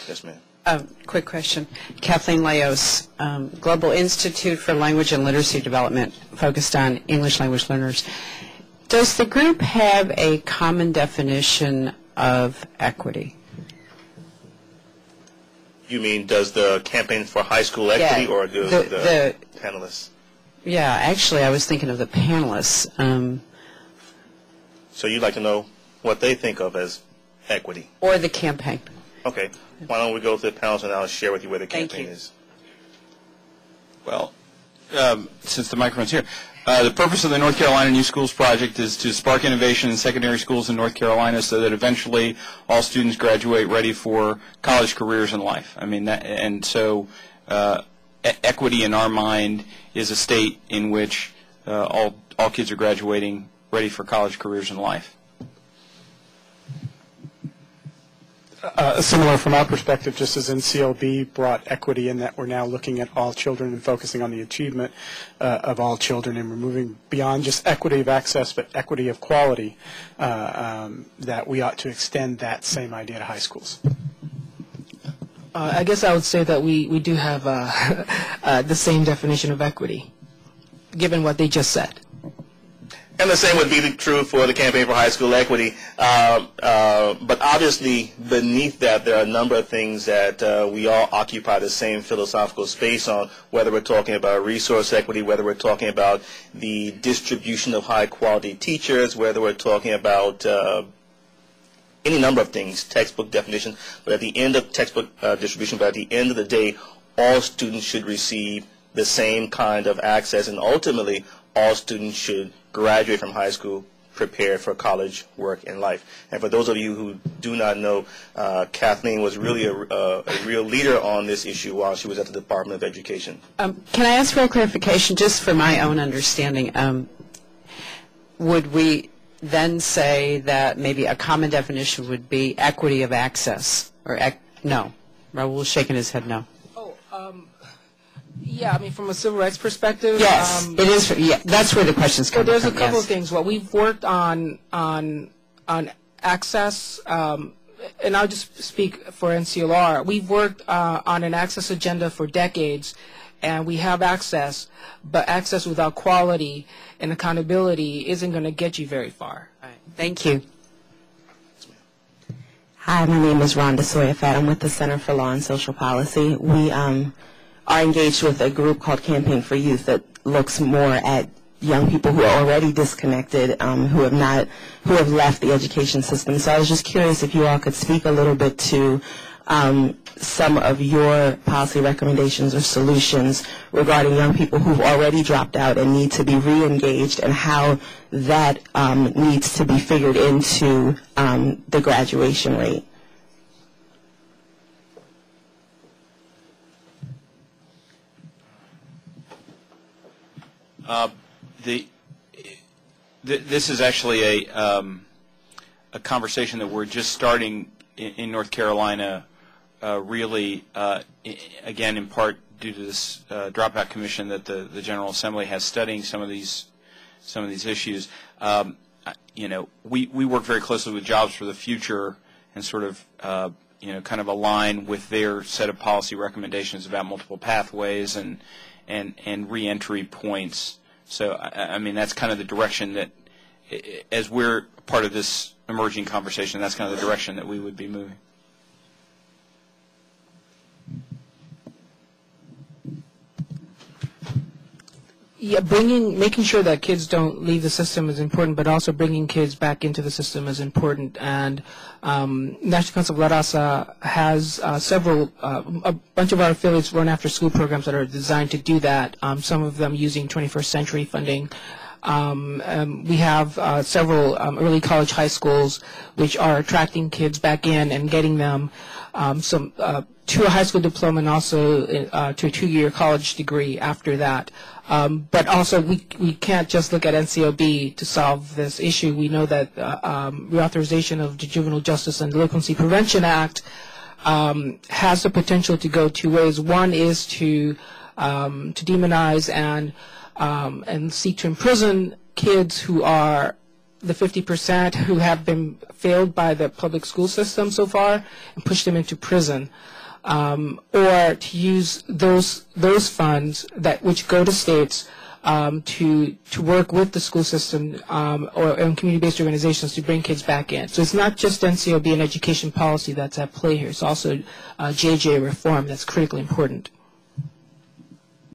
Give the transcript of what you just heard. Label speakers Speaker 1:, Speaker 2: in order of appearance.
Speaker 1: Yes, ma'am.
Speaker 2: Quick question. Kathleen Laos, Global Institute for Language and Literacy Development, focused on English language learners. Does the group have a common definition of equity?
Speaker 1: You mean, does the Campaign for High School Equity, or do the panelists?
Speaker 2: Yeah, actually, I was thinking of the panelists.
Speaker 1: So you'd like to know what they think of as equity?
Speaker 2: Or the campaign.
Speaker 1: Okay. Why don't we go to the panelists, and I'll share with you where the campaign is.
Speaker 3: Well, since the microphone's here, the purpose of the North Carolina New Schools Project is to spark innovation in secondary schools in North Carolina so that eventually all students graduate ready for college careers in life. I mean, equity in our mind is a state in which all kids are graduating ready for college careers in life.
Speaker 4: Similar from our perspective, just as NCLB brought equity in that we're now looking at all children and focusing on the achievement of all children, and we're moving beyond just equity of access but equity of quality, that we ought to extend that same idea to high schools.
Speaker 5: I guess I would say that we do have the same definition of equity, given what they just said.
Speaker 1: And the same would be true for the Campaign for High School Equity. But obviously, beneath that, there are a number of things that we all occupy the same philosophical space on, whether we're talking about resource equity, whether we're talking about the distribution of high-quality teachers, whether we're talking about any number of things, textbook definition. But at the end of textbook distribution, but at the end of the day, all students should receive the same kind of access, and ultimately, all students should graduate from high school prepared for college, work, and life. And for those of you who do not know, Kathleen was really a real leader on this issue while she was at the Department of Education.
Speaker 2: Can I ask for a clarification, just for my own understanding? Would we then say that maybe a common definition would be equity of access? Or no? Raul's shaking his head no.
Speaker 5: Yeah, I mean, from a civil rights perspective.
Speaker 2: Yes, it is. Yeah, that's where the questions come from.
Speaker 5: There's a couple of things. Well, we've worked on access, and I'll just speak for NCLR. We've worked on an access agenda for decades, and we have access, but access without quality and accountability isn't going to get you very far.
Speaker 2: All right. Thank you.
Speaker 6: Hi, my name is Rhonda Sawyer-Fett. I'm with the Center for Law and Social Policy. We are engaged with a group called Campaign for Youth that looks more at young people who are already disconnected, who have left the education system. So I was just curious if you all could speak a little bit to some of your policy recommendations or solutions regarding young people who've already dropped out and need to be re-engaged, and how that needs to be figured into the graduation rate.
Speaker 3: This is actually a conversation that we're just starting in North Carolina, really, again, in part due to this dropout commission that the General Assembly has studying some of these issues. You know, we work very closely with Jobs for the Future and sort of kind of align with their set of policy recommendations about multiple pathways and reentry points. So, I mean, that's kind of the direction that, as we're part of this emerging conversation, that's kind of the direction that we would be moving.
Speaker 5: Yeah, making sure that kids don't leave the system is important, but also bringing kids back into the system is important. And National Council of La Raza has a bunch of our affiliates run after-school programs that are designed to do that. Some of them using 21st century funding. We have several early college high schools which are attracting kids back in and getting them to a high school diploma and also to a 2-year college degree after that. But also we can't just look at NCOB to solve this issue. We know that reauthorization of the Juvenile Justice and Delinquency Prevention Act has the potential to go two ways. One is to demonize and seek to imprison kids who are the 50% who have been failed by the public school system so far and push them into prison, or to use those funds which go to states to work with the school system or community-based organizations to bring kids back in. So it's not just NCOB and education policy that's at play here. It's also JJ reform that's critically important.